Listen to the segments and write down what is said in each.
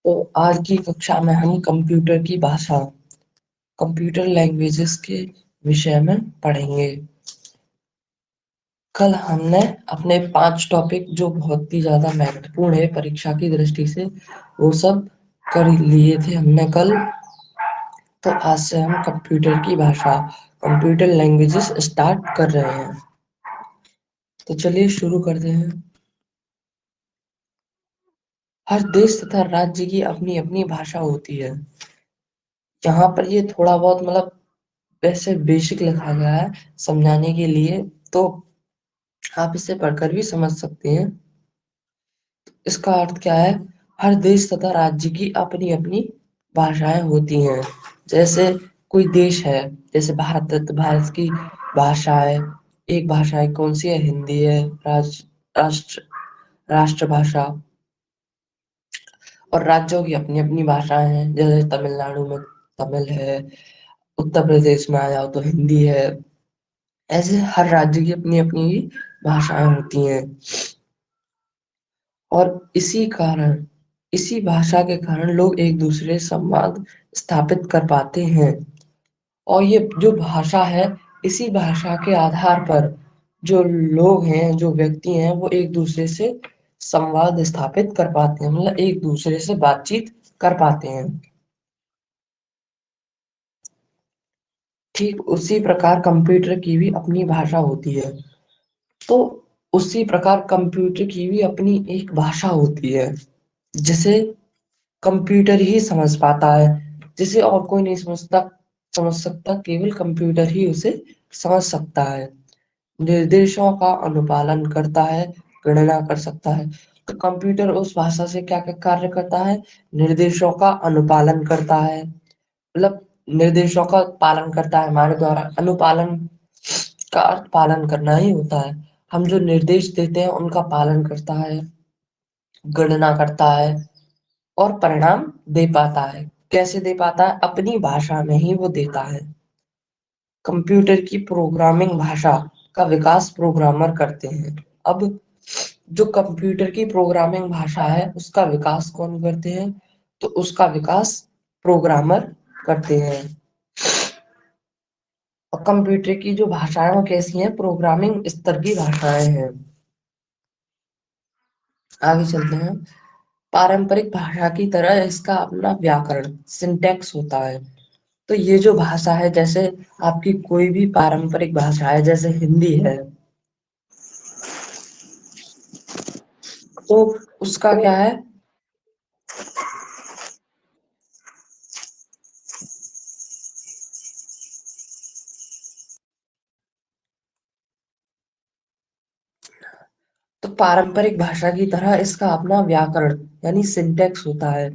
तो आज की कक्षा में हम कंप्यूटर की भाषा, कंप्यूटर लैंग्वेजेस के विषय में पढ़ेंगे। कल हमने अपने 5 टॉपिक जो बहुत ही ज्यादा महत्वपूर्ण है परीक्षा की दृष्टि से, वो सब कर लिए थे हमने कल। तो आज से हम कंप्यूटर की भाषा, कंप्यूटर लैंग्वेजेस स्टार्ट कर रहे हैं। तो चलिए शुरू करते हैं। हर देश तथा राज्य की अपनी अपनी भाषा होती है। यहाँ पर ये थोड़ा बहुत मतलब वैसे बेसिक लिखा गया है समझाने के लिए, तो आप इसे पढ़कर भी समझ सकते हैं। इसका अर्थ क्या है? हर देश तथा राज्य की अपनी अपनी भाषाएं होती हैं। जैसे कोई देश है, जैसे भारत है, तो भारत की भाषा है, एक भाषा है, कौन सी है? हिंदी है, राष्ट्र राष्ट्रभाषा। और राज्यों की अपनी अपनी भाषाएं हैं, जैसे तमिलनाडु में तमिल है, उत्तर प्रदेश में आ जाओ तो हिंदी है। ऐसे हर राज्य की अपनी अपनी भाषाएं होती हैं। और इसी भाषा के कारण लोग एक दूसरे से संवाद स्थापित कर पाते हैं। और ये जो भाषा है, इसी भाषा के आधार पर जो लोग हैं, जो व्यक्ति हैं, वो एक दूसरे से संवाद स्थापित कर पाते हैं, मतलब एक दूसरे से बातचीत कर पाते हैं। ठीक उसी प्रकार कंप्यूटर की भी अपनी भाषा होती है। तो उसी प्रकार कंप्यूटर की भी अपनी एक भाषा होती है, जिसे कंप्यूटर ही समझ पाता है, जिसे और कोई नहीं समझ सकता, केवल कंप्यूटर ही उसे समझ सकता है। निर्देशों का अनुपालन करता है, गणना कर सकता है। तो कंप्यूटर उस भाषा से क्या क्या कार्य करता है? निर्देशों का अनुपालन करता है, मतलब निर्देशों का पालन करता है हमारे द्वारा। अनुपालन का अर्थ पालन करना ही होता है। हम जो निर्देश देते हैं उनका पालन करता है, गणना करता है और परिणाम दे पाता है। कैसे दे पाता है? अपनी भाषा में ही वो देता है। कंप्यूटर की प्रोग्रामिंग भाषा का विकास प्रोग्रामर करते हैं। अब जो कंप्यूटर की प्रोग्रामिंग भाषा है, उसका विकास कौन करते हैं? तो उसका विकास प्रोग्रामर करते हैं। और कंप्यूटर की जो भाषाएं वो कैसी हैं? प्रोग्रामिंग स्तर की भाषाएं हैं। आगे चलते हैं। पारंपरिक भाषा की तरह इसका अपना व्याकरण, सिंटैक्स होता है। तो ये जो भाषा है, जैसे आपकी कोई भी पारंपरिक भाषा है, जैसे हिंदी है, तो उसका क्या है? तो पारंपरिक भाषा की तरह इसका अपना व्याकरण यानी सिंटैक्स होता है।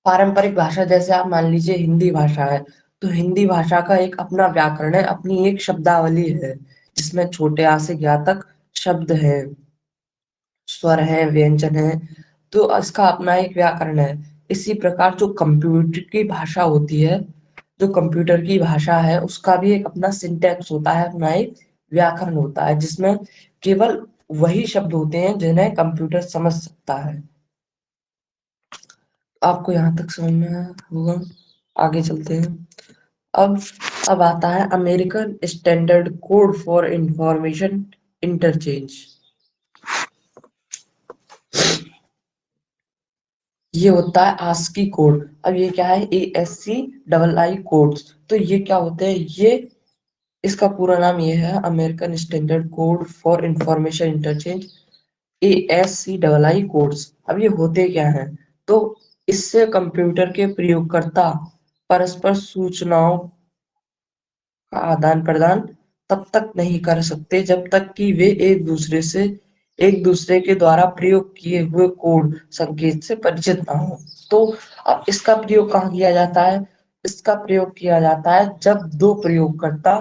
पारंपरिक भाषा जैसे आप मान लीजिए हिंदी भाषा है, तो हिंदी भाषा का एक अपना व्याकरण है, अपनी एक शब्दावली है, जिसमें छोटे आ से ज्ञा तक शब्द है, स्वर है, व्यंजन है। तो इसका अपना एक व्याकरण है। इसी प्रकार जो कंप्यूटर की भाषा होती है, जो कंप्यूटर की भाषा है, उसका भी एक अपना सिंटैक्स होता है, अपना एक व्याकरण होता है, जिसमें केवल वही शब्द होते हैं जिन्हें कंप्यूटर समझ सकता है। आपको यहाँ तक समझ में आया होगा। आगे चलते हैं। अब अब आता है American standard code for information interchange. ये होता है आस्की कोड। अब ये क्या है? ASCII codes. तो ये क्या होते हैं? ये इसका पूरा नाम ये है, American standard code for information interchange, ASCII codes. अब ये होते क्या हैं? तो इससे कंप्यूटर के प्रयोगकर्ता परस्पर सूचनाओं का आदान प्रदान तब तक नहीं कर सकते जब तक कि वे एक दूसरे के द्वारा प्रयोग किए हुए कोड संकेत से परिचित ना हो। तो अब इसका प्रयोग कहाँ किया जाता है? इसका प्रयोग किया जाता है जब दो प्रयोगकर्ता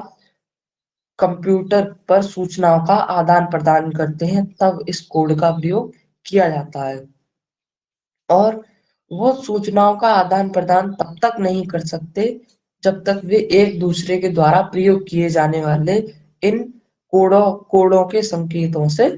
कंप्यूटर पर सूचनाओं का आदान प्रदान करते हैं, तब इस कोड का प्रयोग किया जाता है। और वो सूचनाओं का आदान प्रदान तब तक नहीं कर सकते जब तक वे एक दूसरे के द्वारा प्रयोग किए जाने वाले इन कोडों कोडों के संकेतों से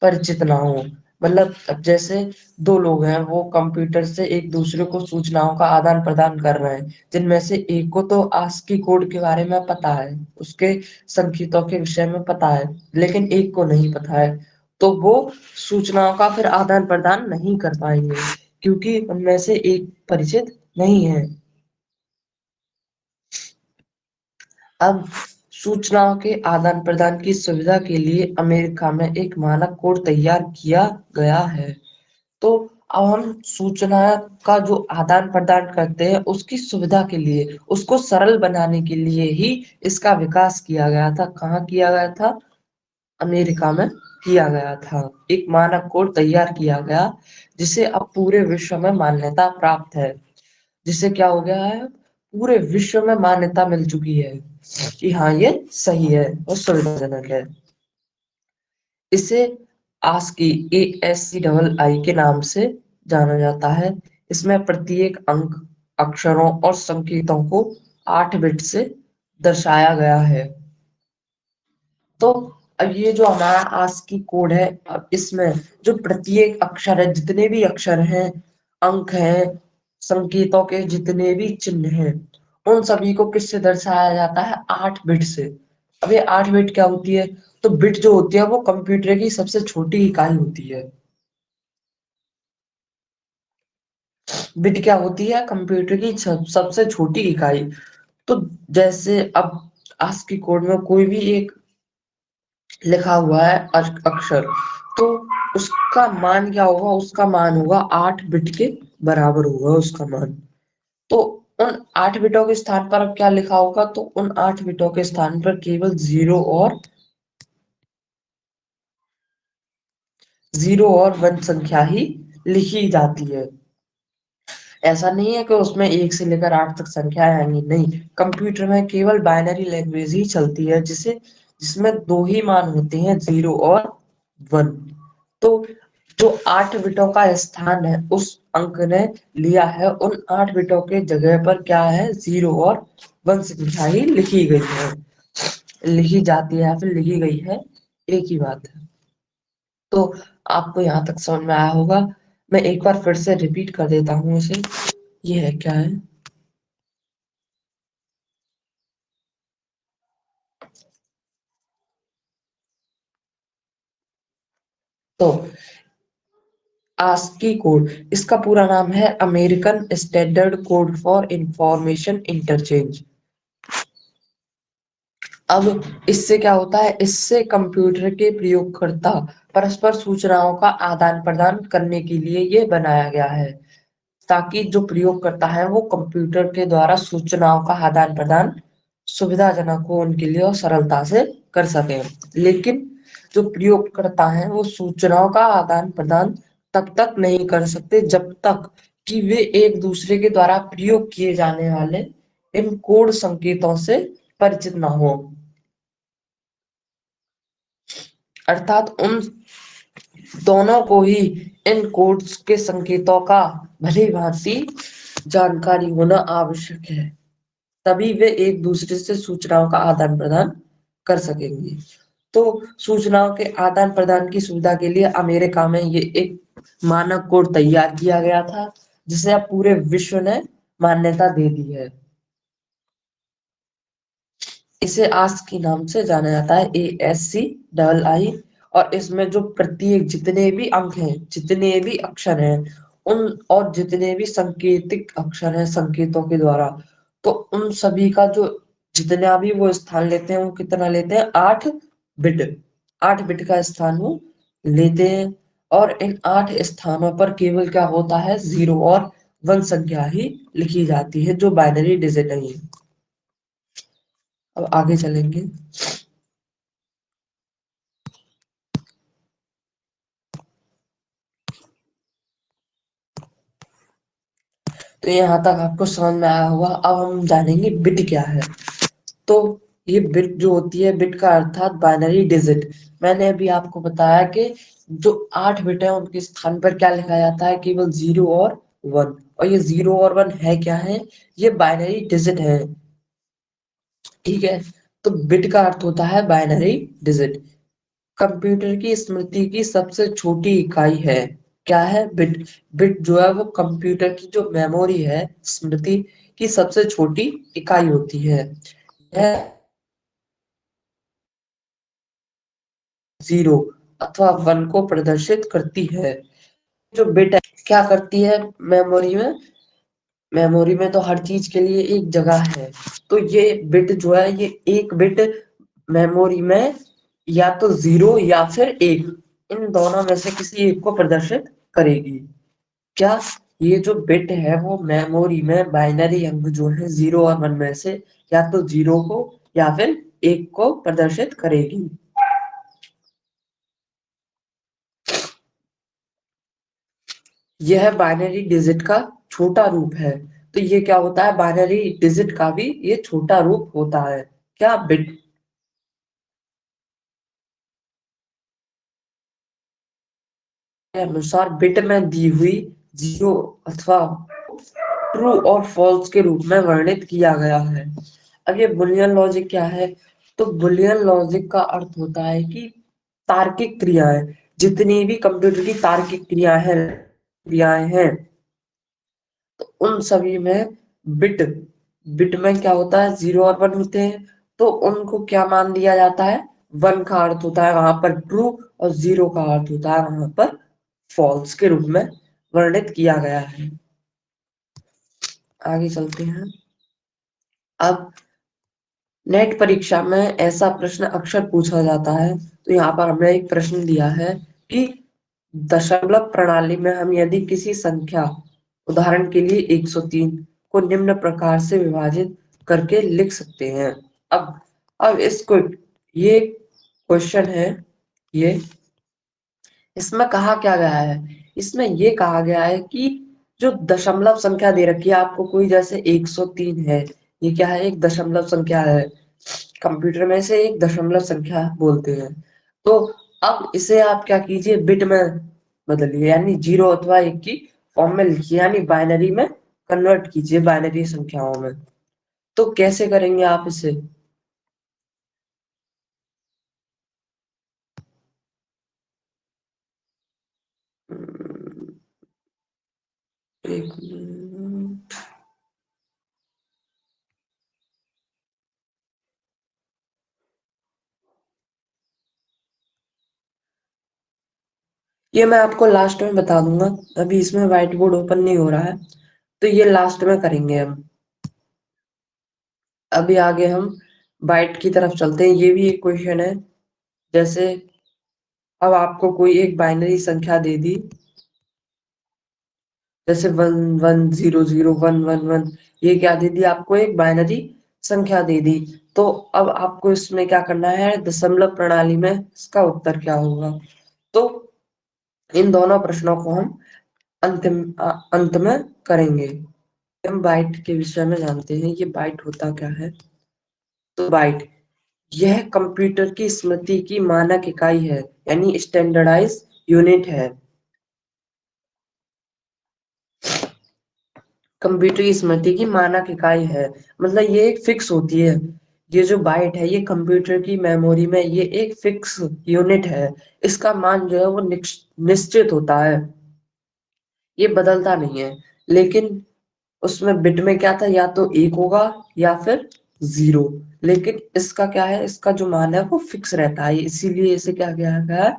परिचित ना हो। मतलब अब जैसे दो लोग हैं, वो कंप्यूटर से एक दूसरे को सूचनाओं का आदान प्रदान कर रहे हैं, जिनमें से एक को तो ASCII कोड के बारे में पता है, उसके संकेतों के विषय में पता है, लेकिन एक को नहीं पता है, तो वो सूचनाओं का फिर आदान प्रदान नहीं कर पाएंगे, क्योंकि उनमें से एक परिचित नहीं है। अब सूचनाओं के आदान प्रदान की सुविधा के लिए अमेरिका में एक मानक कोड तैयार किया गया है। तो अब हम सूचना का जो आदान प्रदान करते हैं, उसकी सुविधा के लिए, उसको सरल बनाने के लिए ही इसका विकास किया गया था। कहाँ किया गया था? अमेरिका में किया गया था। एक मानक कोड तैयार किया गया, जिसे अब पूरे विश्व में मान्यता प्राप्त है। जिससे क्या हो गया है? पूरे विश्व में मान्यता मिल चुकी है कि हाँ, ये सही है और सुविधाजनक है। इसे ASCII ASCII के नाम से जाना जाता है। इसमें प्रत्येक अंक, अक्षरों और संकेतों को 8 बिट से दर्शाया गया है। तो अब ये जो हमारा ASCII कोड है, अब इसमें जो प्रत्येक अक्षर है, जितने भी अक्षर हैं, अंक हैं, संकेतों के जितने भी चिन्ह हैं, उन सभी को किससे दर्शाया जाता है? 8 बिट से। अब ये 8 बिट क्या होती है? तो बिट जो होती है वो कंप्यूटर की सबसे छोटी इकाई होती है। बिट क्या होती है? कंप्यूटर की सबसे छोटी इकाई। तो जैसे अब ASCII कोड में कोई भी एक लिखा हुआ है अक्षर, तो उसका मान क्या होगा? उसका मान होगा 8 बिट के बराबर होगा उसका मान। तो उन 8 बिटों के स्थान पर अब क्या लिखा होगा? तो उन 8 बिटों के स्थान पर केवल जीरो और वन संख्या ही लिखी जाती है। ऐसा नहीं है कि उसमें 1 से लेकर 8 तक संख्याएं आएंगी, नहीं। कंप्यूटर में केवल बाइनरी लैंग्वेज ही चलती है, जिसमें दो ही मान होते हैं, 0 और 1। तो जो 8 बिटों का स्थान है, उस अंक ने लिया है, उन 8 बिटों के जगह पर क्या है? 0 और 1 संख्या ही लिखी गई है, लिखी जाती है या फिर लिखी गई है, एक ही बात है। तो आपको यहाँ तक समझ में आया होगा। मैं एक बार फिर से रिपीट कर देता हूँ इसे। ये है, क्या है? तो ASCII कोड, इसका पूरा नाम है American standard code for information interchange. अब इससे क्या होता है? इससे कंप्यूटर के प्रयोगकर्ता परस्पर सूचनाओं का आदान प्रदान करने के लिए ये बनाया गया है, ताकि जो प्रयोग करता है वो कंप्यूटर के द्वारा सूचनाओं का आदान प्रदान सुविधाजनक हो उनके लिए और सरलता से कर सके। लेकिन जो प्रयोग करता है वो सूचनाओं का आदान प्रदान तब तक नहीं कर सकते जब तक कि वे एक दूसरे के द्वारा प्रयोग किए जाने वाले इन कोड संकेतों से परिचित ना हो। अर्थात उन दोनों को ही इन कोड्स के संकेतों का भली भांति जानकारी होना आवश्यक है, तभी वे एक दूसरे से सूचनाओं का आदान प्रदान कर सकेंगे। तो सूचनाओं के आदान प्रदान की सुविधा के लिए अमेरिका में ये एक मानक कोड तैयार किया गया था, जिसे अब पूरे विश्व ने मान्यता दे दी है। इसे आस्क के नाम से जाना जाता है, ASCII। और इसमें जो प्रत्येक जितने भी अंक हैं, जितने भी अक्षर हैं, उन और जितने भी संकेतिक अक्षर हैं संकेतों के द्वारा, तो उन सभी का जो जितना भी वो स्थान लेते हैं, वो कितना लेते हैं? 8 बिट। 8 बिट का स्थान वो लेते हैं। और इन 8 स्थानों पर केवल क्या होता है? 0 और 1 संख्या ही लिखी जाती है, जो बाइनरी डिजिट नहीं है। अब आगे चलेंगे। तो यहाँ तक आपको समझ में आया होगा। अब हम जानेंगे बिट क्या है। तो ये बिट जो होती है, बिट का अर्थात बाइनरी डिजिट। मैंने अभी आपको बताया कि जो 8 बिट है उनके स्थान पर क्या लिखा जाता है? केवल 0 और 1। और ये 0 और 1 है क्या है? ये बाइनरी डिजिट है, ठीक है। तो बिट का अर्थ होता है बाइनरी डिजिट। कंप्यूटर की स्मृति की सबसे छोटी इकाई है। क्या है? बिट। बिट जो है वो कंप्यूटर की जो मेमोरी है, स्मृति की सबसे छोटी इकाई होती है। यह 0 अथवा 1 को प्रदर्शित करती है। जो बिट है क्या करती है मेमोरी में? मेमोरी में तो हर चीज के लिए एक जगह है। तो ये बिट जो है, ये एक बिट मेमोरी में या तो 0 या फिर 1, इन दोनों में से किसी एक को प्रदर्शित करेगी। क्या? ये जो बिट है वो मेमोरी में बाइनरी अंक जो है 0 और 1 में से या तो 0 को या फिर 1 को प्रदर्शित करेगी। यह बाइनरी डिजिट का छोटा रूप है। तो ये क्या होता है? बाइनरी डिजिट का भी ये छोटा रूप होता है। क्या? बिट के अनुसार बिट में दी हुई 0 अथवा ट्रू और फॉल्स के रूप में वर्णित किया गया है। अब ये बुलियन लॉजिक क्या है? तो बुलियन लॉजिक का अर्थ होता है कि तार्किक क्रियाएं, जितनी भी कंप्यूटर की तार्किक क्रियाएं हैं, तो उन सभी में बिट बिट में क्या होता है? 0 और 1 होते हैं। तो उनको क्या मान लिया जाता है? 1 का अर्थ होता है वहां पर ट्रू और 0 का अर्थ होता है वहां पर फॉल्स के रूप में वर्णित किया गया है। आगे चलते हैं। अब नेट परीक्षा में ऐसा प्रश्न अक्सर पूछा जाता है। तो यहाँ पर हमने एक प्रश्न दिया है कि दशमलव प्रणाली में हम यदि किसी संख्या, उदाहरण के लिए 103 को निम्न प्रकार से विभाजित करके लिख सकते हैं। अब इसको, ये क्वेश्चन है, ये इसमें कहा क्या गया है? इसमें ये कहा गया है कि जो दशमलव संख्या दे रखी है आपको, कोई जैसे 103 है, ये क्या है? एक दशमलव संख्या है। कंप्यूटर में से एक दशमलव संख्या बोलते हैं। तो अब इसे आप क्या कीजिए? बिट में बदलिए, यानी 0 अथवा 1 की फॉर्म में लिखिए, यानी बाइनरी में कन्वर्ट कीजिए, बाइनरी संख्याओं में। तो कैसे करेंगे आप इसे? एक मिनट। ये मैं आपको लास्ट में बता दूंगा, अभी इसमें व्हाइट बोर्ड ओपन नहीं हो रहा है, तो ये लास्ट में करेंगे हम। अभी आगे हम बाइट की तरफ चलते हैं। ये भी एक क्वेश्चन है। जैसे अब आपको कोई एक बाइनरी संख्या दे दी, जैसे 11001111, ये क्या दे दी आपको? एक बाइनरी संख्या दे दी। तो अब आपको इसमें क्या करना है? दशमलव प्रणाली में इसका उत्तर क्या होगा? तो इन दोनों प्रश्नों को हम अंत में करेंगे। हम बाइट के विषय में जानते हैं, ये बाइट होता क्या है? तो बाइट, यह कंप्यूटर की स्मृति की मानक इकाई है, यानी स्टैंडर्डाइज यूनिट है। कंप्यूटर की स्मृति की मानक इकाई है, मतलब ये एक फिक्स होती है। ये जो बाइट है ये कंप्यूटर की मेमोरी में ये एक फिक्स यूनिट है। इसका मान जो है वो निश्चित होता है, ये बदलता नहीं है। लेकिन उसमें बिट में क्या था? या तो 1 होगा या फिर 0। लेकिन इसका क्या है? इसका जो मान है वो फिक्स रहता है, इसीलिए इसे क्या किया गया है?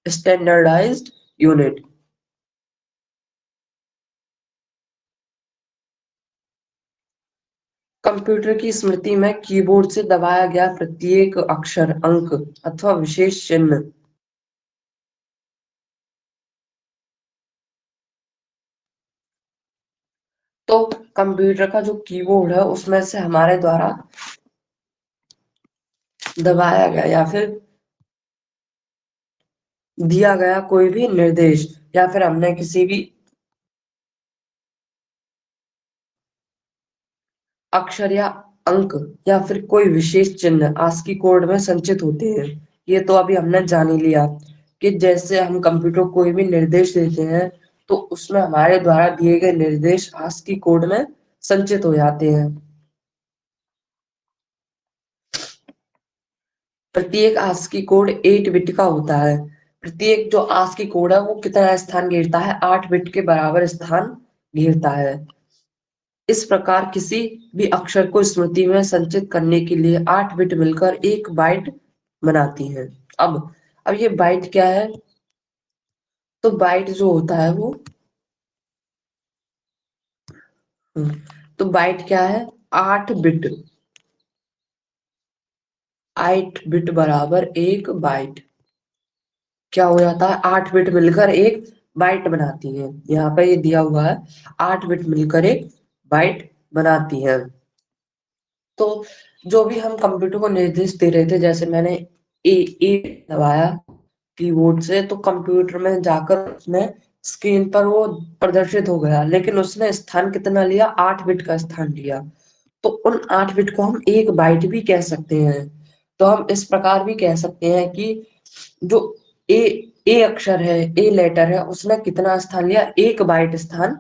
Standardised unit. कंप्यूटर की स्मृति में कीबोर्ड से दबाया गया प्रत्येक अक्षर, अंक अथवा विशेष चिन्ह, तो कंप्यूटर का जो कीबोर्ड है उसमें से हमारे द्वारा दबाया गया या फिर दिया गया कोई भी निर्देश, या फिर हमने किसी भी अक्षर या अंक या फिर कोई विशेष चिन्ह आस्की कोड में संचित होते हैं। ये तो अभी हमने जान ही लिया कि जैसे हम कंप्यूटर को कोई भी निर्देश देते हैं, तो उसमें हमारे द्वारा दिए गए निर्देश आस्की कोड में संचित हो जाते हैं। प्रत्येक ASCII कोड 8 बिट का होता है। प्रत्येक जो ASCII कोड है वो कितना स्थान घेरता है? 8 बिट के बराबर स्थान घेरता है। इस प्रकार किसी भी अक्षर को स्मृति में संचित करने के लिए 8 बिट मिलकर एक बाइट बनाती हैं। अब ये बाइट क्या है? तो बाइट जो होता है वो तो बाइट क्या है? 8 बिट। 8 बिट बराबर एक बाइट। क्या हो जाता है? 8 बिट मिलकर एक बाइट बनाती है। यहाँ पे ये दिया हुआ है, 8 बिट मिलकर एक बाइट बनाती है। तो जो भी हम कंप्यूटर को निर्देश दे रहे थे, जैसे मैंने ए दबाया कीबोर्ड से, तो कंप्यूटर में जाकर उसने स्क्रीन पर वो प्रदर्शित हो गया, लेकिन उसने स्थान कितना लिया? 8 बिट का स्थान लिया। तो उन 8 बिट को हम एक बाइट भी कह सकते हैं। तो हम इस प्रकार भी कह सकते हैं कि जो ए ए अक्षर है, ए लेटर है, उसने कितना स्थान लिया? एक बाइट स्थान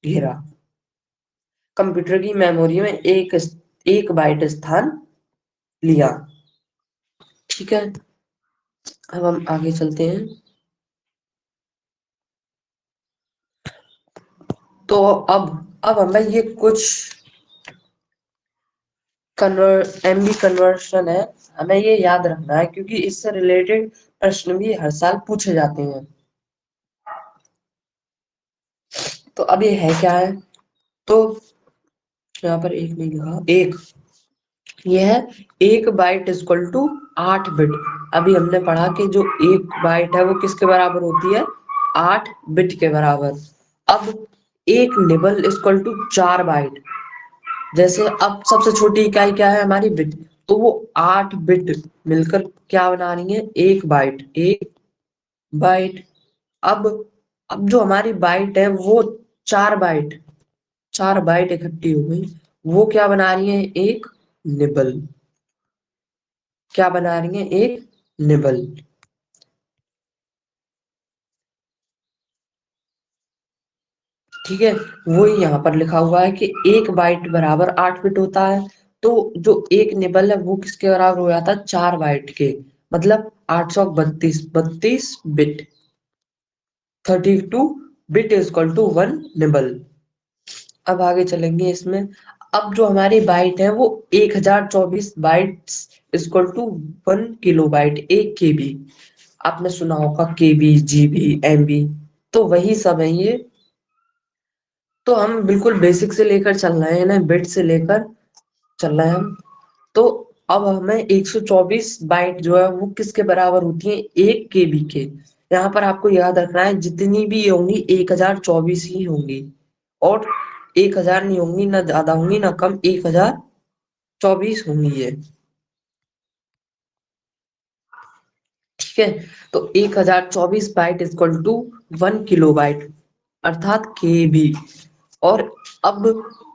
घेरा। कंप्यूटर की मेमोरी में एक बाइट स्थान लिया। ठीक है, अब हम आगे चलते हैं। तो अब हमें ये कुछ एमबी कन्वर्शन है, हमें ये याद रखना है, क्योंकि इससे रिलेटेड प्रश्न भी हर साल पूछे जाते हैं। तो अब ये है क्या है? तो यहाँ पर एक नहीं लिखा, एक ये है, एक बाइट इक्वल टू 8 बिट। अभी हमने पढ़ा कि जो एक बाइट है वो किसके बराबर होती है? 8 बिट के बराबर। अब एक निबल इक्वल टू 4 बाइट। जैसे अब सबसे छोटी इकाई क्या है? हमारी बिट। तो वो 8 बिट मिलकर क्या बना रही है? एक बाइट। एक बाइट। अब अब जो हमारी बाइट है वो 4 बाइट, 4 बाइट इकट्ठी हो गई, वो क्या बना रही है? एक निबल। क्या बना रही है? एक निबल। ठीक है, वही यहाँ पर लिखा हुआ है कि एक बाइट बराबर 8 बिट होता है। तो जो एक निबल है वो किसके बराबर हो जाता है? 4 बाइट के। मतलब 832 32 bit. 32 bit is equal to 1 nibble. अब आगे चलेंगे इसमें। अब जो हमारी बाइट है वो 1024 bytes equal to 1 kilobyte, 1 KB। आपने सुना होगा KB, GB, MB, तो वही सब है ये। तो हम बिल्कुल बेसिक से लेकर चल रहे हैं ना, बिट से लेकर चल रहे हैं हम। तो अब हमें 124 बाइट जो है वो किसके बराबर होती है? 1 KB के। यहाँ पर आपको याद रखना है, जितनी भी होंगी 1024 ही होंगी, और 1000 नहीं होंगी, ना ज्यादा होंगी ना कम, 1024 होंगी ये। ठीक है, तो 1024 बाइट इक्वल टू 1 किलोबाइट, अर्थात KB। और अब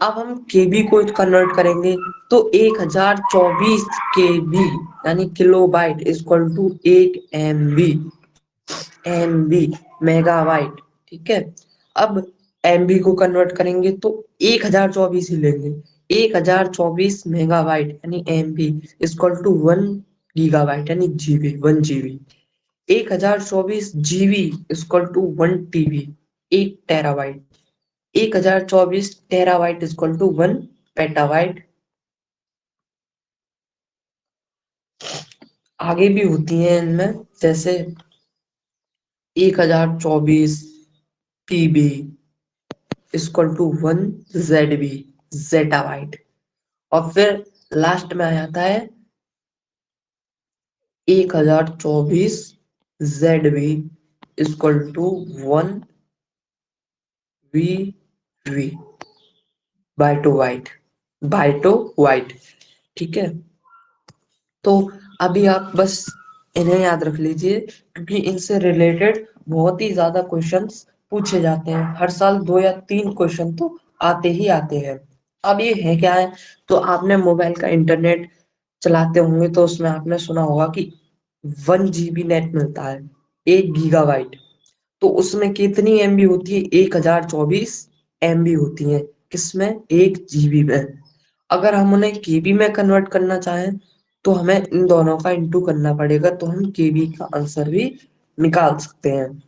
अब हम KB को कन्वर्ट करेंगे, तो 1024 KB यानी kilobyte equal to 1 MB। MB megabyte. ठीक है, अब MB को कन्वर्ट करेंगे तो 1024 ही लेंगे। 1024 मेगाबाइट यानी MB इक्वल टू 1 गीगाबाइट यानी GB, 1 GB। 1024 GB equal to 1 TB, 1 terabyte. 1024 terabyte equal to 1 petabyte. आगे भी होती हैं इनमें, जैसे 1024 TB equal to 1 ZB, zettabyte. और फिर लास्ट में आ जाता है 1024 ZB इक्वल टू 1 VV, बाइटोबाइट, बाइटोबाइट। ठीक है, तो अभी आप बस इन्हें याद रख लीजिए, क्योंकि इनसे रिलेटेड बहुत ही ज्यादा क्वेश्चंस पूछे जाते हैं। हर साल 2 या 3 क्वेश्चन तो आते ही आते हैं। अब ये है क्या है? तो आपने मोबाइल का इंटरनेट चलाते होंगे, तो उसमें आपने सुना होगा कि 1 GB नेट मिलता है, 1 गीगाबाइट। तो उसमें कितनी MB होती है? 1024 MB होती है। किसमें? 1 GB में। अगर हम उन्हें KB में कन्वर्ट करना चाहें, तो हमें इन दोनों का इंटू करना पड़ेगा, तो हम केवी का आंसर भी निकाल सकते हैं।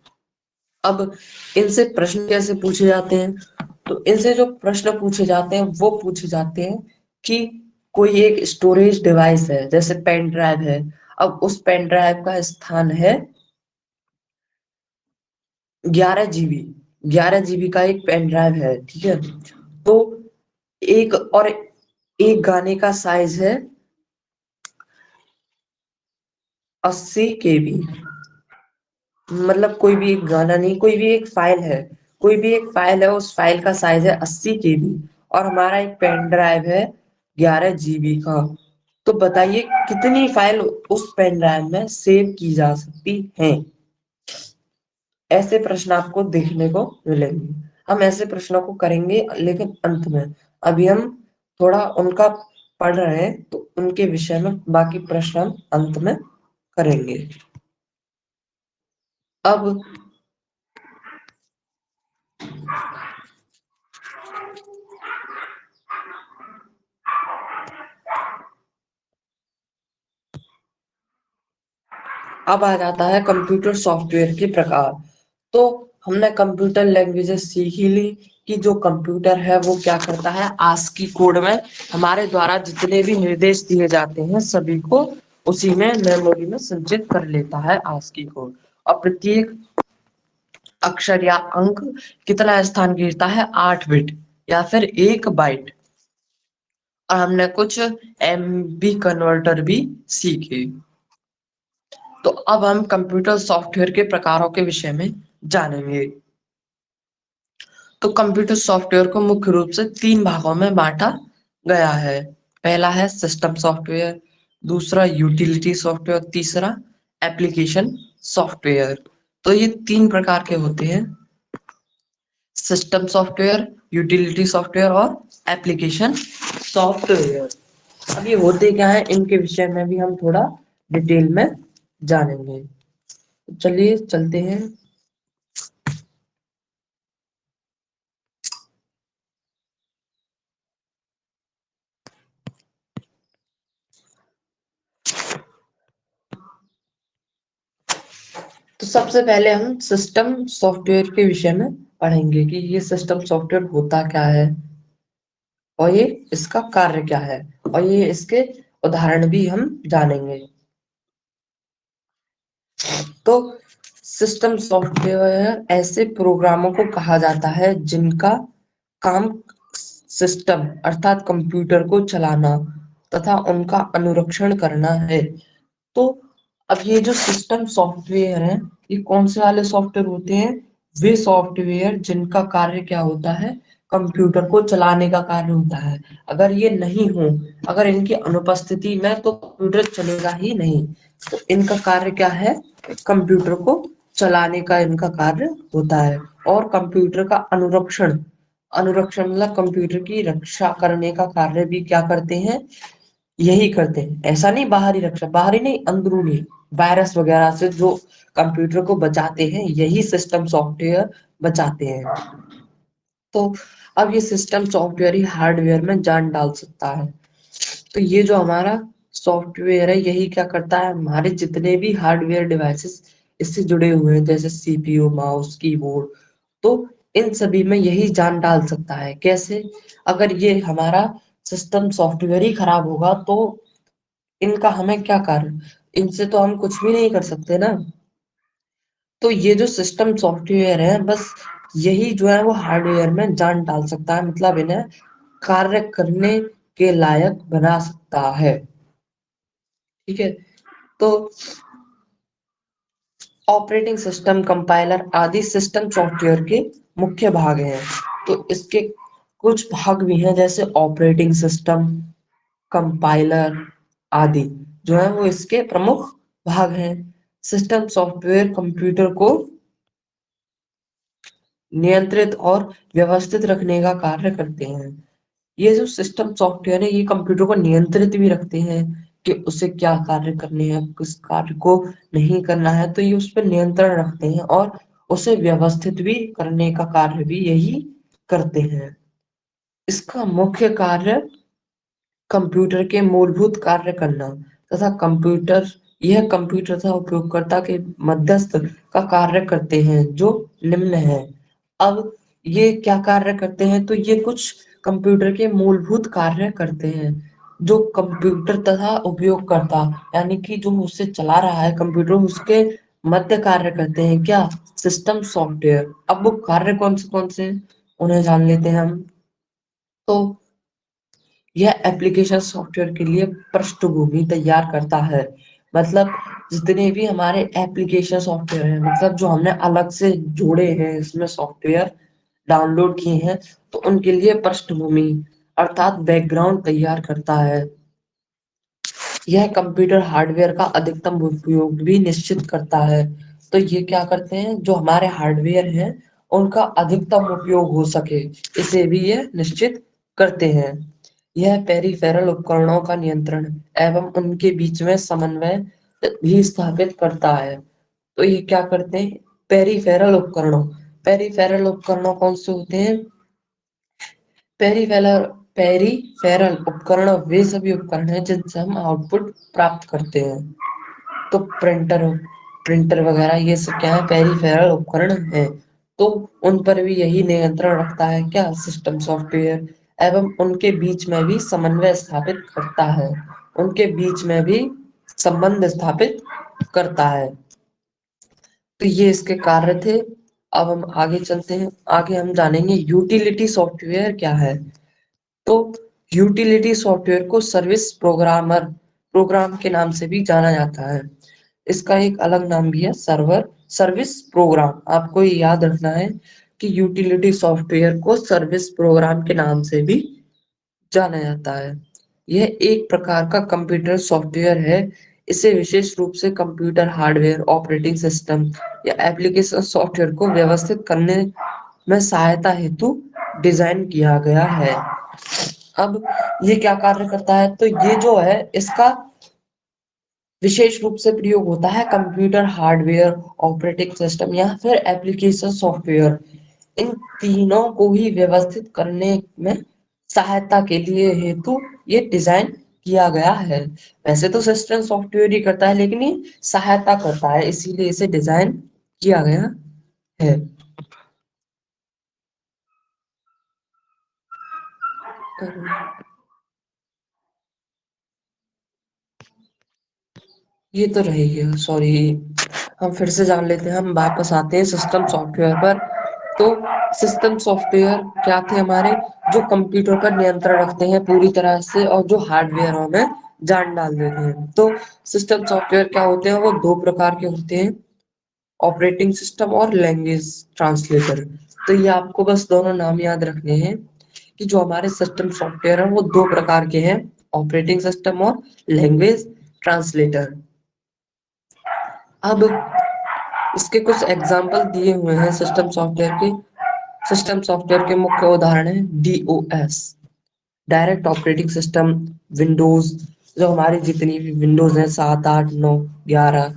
अब इनसे प्रश्न कैसे पूछे जाते हैं? तो इनसे जो प्रश्न पूछे जाते हैं वो पूछे जाते हैं कि कोई एक स्टोरेज डिवाइस है, जैसे पेन ड्राइव है। अब उस पेन ड्राइव का स्थान है 11 GB। 11 GB का एक पेन ड्राइव है, ठीक है। तो एक और एक गाने का साइज है 80 KB। मतलब कोई भी एक गाना नहीं, कोई भी एक फाइल है, कोई भी एक फाइल है, उस फाइल का साइज है 80 KB, और हमारा एक पेन ड्राइव है 11 GB का। तो बताइए कितनी फाइल उस पेन ड्राइव में सेव की जा सकती हैं? ऐसे प्रश्न आपको देखने को मिलेंगे। हम ऐसे प्रश्नों को करेंगे लेकिन अंत में। अभी हम थोड़ा उनका पढ़ रहे हैं, तो उनके विषय में बाकी प्रश्न हम अंत में करेंगे। अब अब आ जाता है कंप्यूटर सॉफ्टवेयर के प्रकार। तो हमने कंप्यूटर लैंग्वेजेस सीख ही ली कि जो कंप्यूटर है वो क्या करता है, आस्की कोड में हमारे द्वारा जितने भी निर्देश दिए जाते हैं सभी को उसी में मेमोरी में संचित कर लेता है आस्की कोड। और प्रत्येक अक्षर या अंक कितना स्थान घेरता है, 8 बिट या फिर 1 बाइट। और हमने कुछ एमबी कन्वर्टर भी सीखे। तो अब हम कंप्यूटर सॉफ्टवेयर के प्रकारों के विषय में जानेंगे। तो कंप्यूटर सॉफ्टवेयर को मुख्य रूप से 3 भागों में बांटा गया है। पहला है सिस्टम सॉफ्टवेयर, दूसरा यूटिलिटी सॉफ्टवेयर, तीसरा एप्लीकेशन सॉफ्टवेयर। तो ये 3 प्रकार के होते हैं, सिस्टम सॉफ्टवेयर, यूटिलिटी सॉफ्टवेयर और एप्लीकेशन सॉफ्टवेयर। अब ये होते क्या है, इनके विषय में भी हम थोड़ा डिटेल में जानेंगे। चलिए चलते हैं। तो सबसे पहले हम सिस्टम सॉफ्टवेयर के विषय में पढ़ेंगे कि ये सिस्टम सॉफ्टवेयर होता क्या है और ये इसका कार्य क्या है, और ये इसके उदाहरण भी हम जानेंगे। तो सिस्टम सॉफ्टवेयर ऐसे प्रोग्रामों को कहा जाता है जिनका काम सिस्टम अर्थात कंप्यूटर को चलाना तथा उनका अनुरक्षण करना है। तो अब ये जो सिस्टम सॉफ्टवेयर है, ये कौन से वाले सॉफ्टवेयर होते हैं? वे सॉफ्टवेयर जिनका कार्य क्या होता है, कंप्यूटर को चलाने का कार्य होता है। अगर ये नहीं हो, अगर इनकी अनुपस्थिति में, तो कंप्यूटर चलेगा ही नहीं। तो इनका कार्य क्या है, कंप्यूटर को चलाने का इनका कार्य होता है। और कंप्यूटर का अनुरक्षण, अनुरक्षण मतलब कंप्यूटर की रक्षा करने का कार्य भी क्या करते हैं, यही करते हैं। ऐसा नहीं बाहरी रक्षा, बाहरी नहीं, अंदरूनी वायरस वगैरह से जो कंप्यूटर को बचाते हैं, यही सिस्टम सॉफ्टवेयर बचाते हैं। तो अब ये सिस्टम सॉफ्टवेयर ही हार्डवेयर में जान डाल सकता है। तो ये जो हमारा सॉफ्टवेयर है, यही क्या करता है, हमारे जितने भी हार्डवेयर डिवाइसेस इससे जुड़े हुए हैं, जैसे सीपीयू, माउस, कीबोर्ड, तो इन सभी में यही जान डाल सकता है। कैसे? अगर ये हमारा सिस्टम सॉफ्टवेयर ही खराब होगा तो इनका हमें क्या कार्य, इनसे तो हम कुछ भी नहीं कर सकते ना। तो ये जो सिस्टम सॉफ्टवेयर है, बस यही जो है वो हार्डवेयर में जान डाल सकता है, मतलब इन्हें कार्य करने के लायक बना सकता है। ठीक है। तो ऑपरेटिंग सिस्टम, कंपाइलर आदि सिस्टम सॉफ्टवेयर के मुख्य भाग हैं। तो इसके कुछ भाग भी हैं, जैसे ऑपरेटिंग सिस्टम, कंपाइलर आदि जो है वो इसके प्रमुख भाग हैं। सिस्टम सॉफ्टवेयर कंप्यूटर को नियंत्रित और व्यवस्थित रखने का कार्य करते हैं। ये जो सिस्टम सॉफ्टवेयर है, ये कंप्यूटर को नियंत्रित भी रखते हैं कि उसे क्या कार्य करने हैं, किस कार्य को नहीं करना है, तो ये उस पर नियंत्रण रखते हैं और उसे व्यवस्थित भी करने का कार्य भी यही करते हैं। इसका मुख्य कार्य कंप्यूटर के मूलभूत कार्य करना, तथा कंप्यूटर यह कंप्यूटर तथा उपयोगकर्ता के मध्यस्थ का कार्य करते हैं जो निम्न है। अब ये क्या कार्य करते हैं, तो ये कुछ कंप्यूटर के मूलभूत कार्य करते हैं जो कंप्यूटर तथा उपयोगकर्ता यानी कि जो उसे चला रहा है कंप्यूटर उसके मध्य कार्य करते हैं। क्या? System software. अब वो कार्य कौन से हैं, उन्हें जान लेते हैं हम। तो यह एप्लीकेशन सॉफ्टवेयर के लिए पृष्ठभूमि तैयार करता है। मतलब जितने भी हमारे एप्लीकेशन सॉफ्टवेयर हैं, मतलब जो हमने अलग से जोड़े हैं इसमें सॉफ्टवेयर डाउनलोड किए हैं, तो उनके लिए पृष्ठभूमि अर्थात बैकग्राउंड तैयार करता है। यह कंप्यूटर हार्डवेयर का अधिकतम उपयोग भी निश्चित करता है। तो ये क्या करते हैं, जो हमारे हार्डवेयर हैं उनका अधिकतम उपयोग हो सके, इसे भी ये निश्चित करते हैं। यह पेरिफेरल उपकरणों का नियंत्रण एवं उनके बीच में समन्वय भी स्थापित करता है। तो ये क्या करते हैं, पेरिफेरल उपकरणों कौन से होते हैं? पेरिफेरल पेरिफेरल उपकरण वे सभी उपकरण हैं जिनसे हम आउटपुट प्राप्त करते हैं। तो प्रिंटर वगैरह ये सब क्या है, पेरिफेरल उपकरण है। तो उन पर भी यही नियंत्रण रखता है, क्या? System software. एवं उनके बीच में भी समन्वय स्थापित करता है, उनके बीच में भी संबंध स्थापित करता है। तो ये इसके कार्य थे। अब हम आगे चलते हैं, आगे हम जानेंगे यूटिलिटी सॉफ्टवेयर क्या है। तो यूटिलिटी सॉफ्टवेयर को प्रोग्राम के नाम से भी जाना जाता है। इसका एक अलग नाम भी है, सर्विस प्रोग्राम। आपको ये याद रखना है कि यूटिलिटी सॉफ्टवेयर को सर्विस प्रोग्राम के नाम से भी जाना जाता है। यह एक प्रकार का कंप्यूटर सॉफ्टवेयर है। इसे विशेष रूप से कंप्यूटर हार्डवेयर, ऑपरेटिंग सिस्टम या एप्लीकेशन सॉफ्टवेयर को व्यवस्थित करने में सहायता हेतु डिजाइन किया गया है। अब ये क्या कार्य करता है, तो ये जो है इसका विशेष रूप से प्रयोग होता है कंप्यूटर हार्डवेयर, ऑपरेटिंग सिस्टम या फिर एप्लीकेशन सॉफ्टवेयर, इन तीनों को ही व्यवस्थित करने में सहायता के लिए हेतु ये डिजाइन किया गया है। वैसे तो सिस्टम सॉफ्टवेयर ही करता है लेकिन ये सहायता करता है, इसीलिए इसे डिजाइन किया गया है। ये तो रह गया, सॉरी। हम फिर से जान लेते हैं, हम वापस आते हैं सिस्टम सॉफ्टवेयर पर। तो सिस्टम सॉफ्टवेयर क्या थे हमारे, जो कंप्यूटर का नियंत्रण रखते हैं पूरी तरह से और जो हार्डवेयरों में जान डाल देते हैं। तो सिस्टम सॉफ्टवेयर क्या होते हैं, वो दो प्रकार के होते हैं, ऑपरेटिंग सिस्टम और लैंग्वेज ट्रांसलेटर। तो ये आपको बस दोनों नाम याद रखने हैं कि जो हमारे सिस्टम सॉफ्टवेयर है वो दो प्रकार के हैं, ऑपरेटिंग सिस्टम और लैंग्वेज ट्रांसलेटर। अब इसके कुछ एग्जाम्पल दिए हुए हैं सिस्टम सॉफ्टवेयर के मुख्य उदाहरण हैं DOS, direct operating system, Windows, जो हमारी जितनी भी विंडोज हैं 7, 8, 9, 11,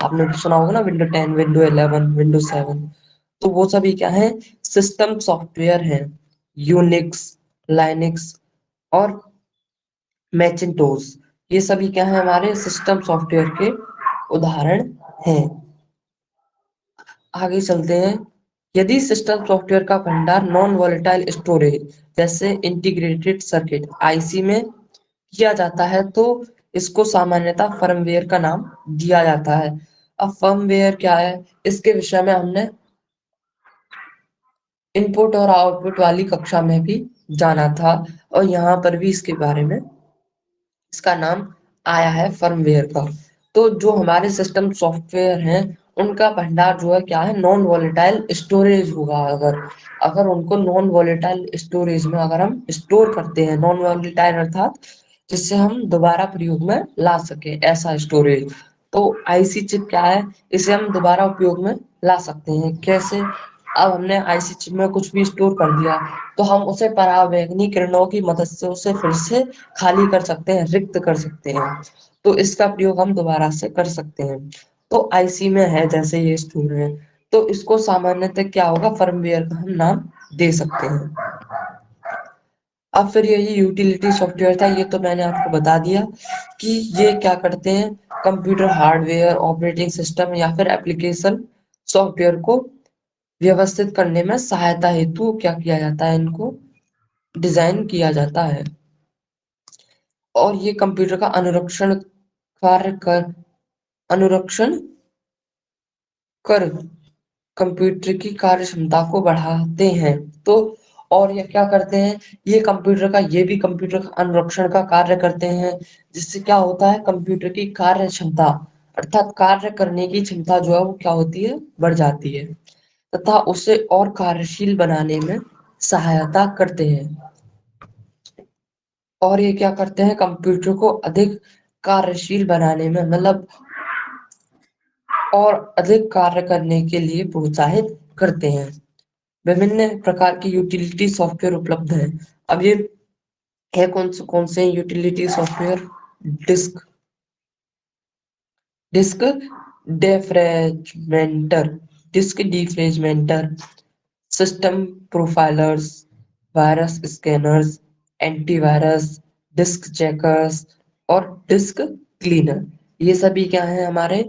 आपने सुना होगा ना, विंडो 10, विंडो 11, विंडो 7। तो वो सभी क्या है, सिस्टम सॉफ्टवेयर हैं। यूनिक्स, लाइनिक्स और मैचिंटोस, ये सभी क्या है, हमारे सिस्टम सॉफ्टवेयर के उदाहरण हैं। आगे चलते हैं। यदि सिस्टम सॉफ्टवेयर का भंडार नॉन वोलेटाइल स्टोरेज जैसे इंटीग्रेटेड सर्किट आईसी में किया जाता है तो इसको सामान्यतः फर्मवेयर का नाम दिया जाता है। अब फर्मवेयर क्या है, इसके विषय में हमने इनपुट और आउटपुट वाली कक्षा में भी जाना था और यहाँ पर भी इसके बारे में इसका नाम आया है फर्मवेयर का। तो जो हमारे सिस्टम सॉफ्टवेयर हैं उनका भंडार जो है क्या है, नॉन वोलेटाइल स्टोरेज होगा। अगर अगर उनको नॉन वोलेटाइल स्टोरेज में अगर हम स्टोर करते हैं, नॉन वोलेटाइल अर्थात जिससे हम दोबारा प्रयोग में ला सके, ऐसा स्टोरेज। तो आईसी चिप क्या है, इसे हम दोबारा उपयोग में ला सकते हैं। कैसे? अब हमने आईसी चिप में कुछ भी स्टोर कर दिया तो हम उसे परावैंगनी किरणों की मदद से उसे फिर से खाली कर सकते हैं, रिक्त कर सकते हैं। तो इसका प्रयोग हम दोबारा से कर सकते हैं। तो आईसी में है जैसे ये स्टोर है, तो इसको सामान्यतः क्या होगा, फर्मवेयर का हम नाम दे सकते हैं। अब फिर यही यूटिलिटी सॉफ्टवेयर था, ये तो मैंने आपको बता दिया कि ये क्या करते हैं, कंप्यूटर हार्डवेयर, ऑपरेटिंग सिस्टम या फिर एप्लीकेशन सॉफ्टवेयर को व्यवस्थित करने में सहायता हेतु क्या किया जाता है, इनको डिजाइन किया जाता है। और ये कंप्यूटर का अनुरक्षण कर कंप्यूटर की कार्य क्षमता को बढ़ाते हैं। तो और ये क्या करते हैं, ये भी कंप्यूटर का अनुरक्षण का कार्य करते हैं, जिससे क्या होता है, कंप्यूटर की कार्य क्षमता अर्थात कार्य करने की क्षमता जो है वो क्या होती है, बढ़ जाती है तथा उसे और कार्यशील बनाने में सहायता करते हैं। और ये क्या करते हैं, कंप्यूटर को अधिक कार्यशील बनाने में मतलब और अधिक कार्य करने के लिए प्रोत्साहित करते हैं। विभिन्न प्रकार की यूटिलिटी सॉफ्टवेयर उपलब्ध है। अब ये है कौन से utility software, disk disk defragmenter disk defragmenter, system profilers, virus scanners, antivirus, disk checkers और डिस्क क्लीनर, ये सभी क्या है, हमारे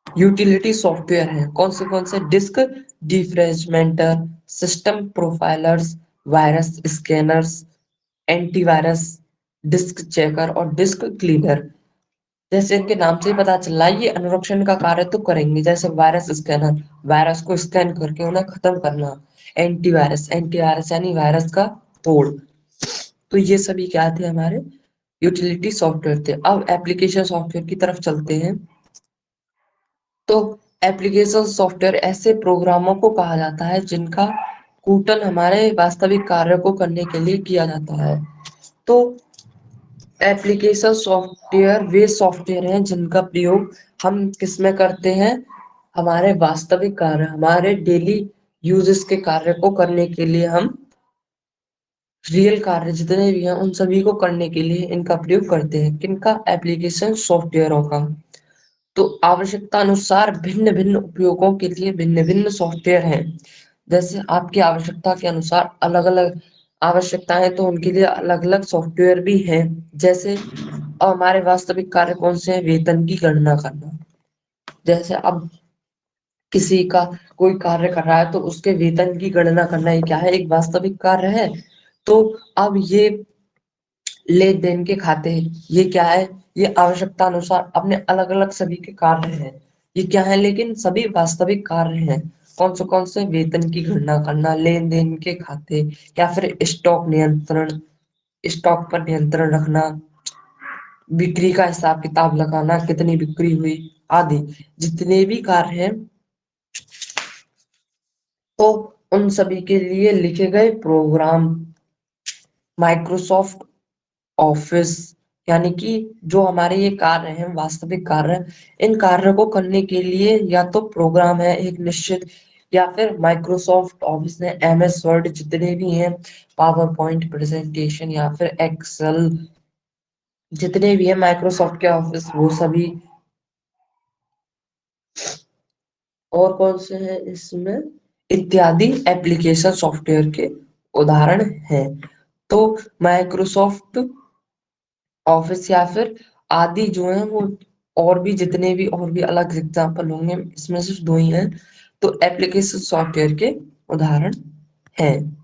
यूटिलिटी सॉफ्टवेयर हैं। कौन से disk defragmenter, system profilers, virus scanners, antivirus, disk checker और डिस्क क्लीनर। जैसे इनके नाम से ही पता चल रहा है ये अनुरक्षण का कार्य तो करेंगे, जैसे वायरस स्कैनर, वायरस को स्कैन करके उन्हें खत्म करना, एंटीवायरस एंटीवायरस यानी वायरस का तोड़। तो ये सभी क्या थे, हमारे यूटिलिटी सॉफ्टवेयर थे। अब एप्लीकेशन सॉफ्टवेयर की तरफ चलते हैं। तो एप्लीकेशन सॉफ्टवेयर ऐसे प्रोग्रामों को कहा जाता है जिनका कूटन हमारे वास्तविक कार्य को करने के लिए किया जाता है। तो एप्लीकेशन सॉफ्टवेयर वे सॉफ्टवेयर हैं जिनका प्रयोग हम किसमें करते हैं, हमारे वास्तविक कार्य, हमारे डेली यूजेस के कार्य को करने के लिए, हम रियल कार्य जितने भी हैं उन सभी को करने के लिए इनका प्रयोग करते हैं। किनका, एप्लीकेशन सॉफ्टवेयरों का। तो आवश्यकता अनुसार भिन्न भिन्न उपयोगों के लिए भिन्न भिन्न सॉफ्टवेयर हैं। जैसे आपकी आवश्यकता के अनुसार अलग अलग आवश्यकताएं, तो उनके लिए अलग अलग सॉफ्टवेयर भी हैं। जैसे हमारे वास्तविक कार्य कौन से हैं, वेतन की गणना करना। जैसे अब किसी का कोई कार्य कर रहा है तो उसके वेतन की गणना करना, ये क्या है, एक वास्तविक कार्य है। तो अब ये लेन देन के खाते, ये क्या है, ये आवश्यकता अनुसार अपने अलग अलग सभी के कार्य हैं। ये क्या है, लेकिन सभी वास्तविक कार्य हैं। कौन से, वेतन की गणना करना, लेन देन के खाते, या फिर स्टॉक नियंत्रण, स्टॉक पर नियंत्रण रखना, बिक्री का हिसाब किताब लगाना, कितनी बिक्री हुई आदि, जितने भी कार्य हैं, तो उन सभी के लिए लिखे गए प्रोग्राम माइक्रोसॉफ्ट ऑफिस, यानी कि जो हमारे ये कार्य हैं, वास्तविक कार्य, इन कार्यों को करने के लिए या तो प्रोग्राम है एक निश्चित, या फिर माइक्रोसॉफ्ट ऑफिस ने एमएस वर्ड जितने भी हैं, पावर पॉइंट प्रेजेंटेशन या फिर एक्सेल, जितने भी हैं माइक्रोसॉफ्ट के ऑफिस, वो सभी। और कौन से हैं इसमें, इत्यादि एप्लीकेशन सॉफ्टवेयर के उदाहरण हैं। तो माइक्रोसॉफ्ट ऑफिस या फिर आदि जो है वो, और भी जितने भी और भी अलग एग्जाम्पल होंगे, इसमें सिर्फ दो ही हैं, तो एप्लीकेशन सॉफ्टवेयर के उदाहरण हैं।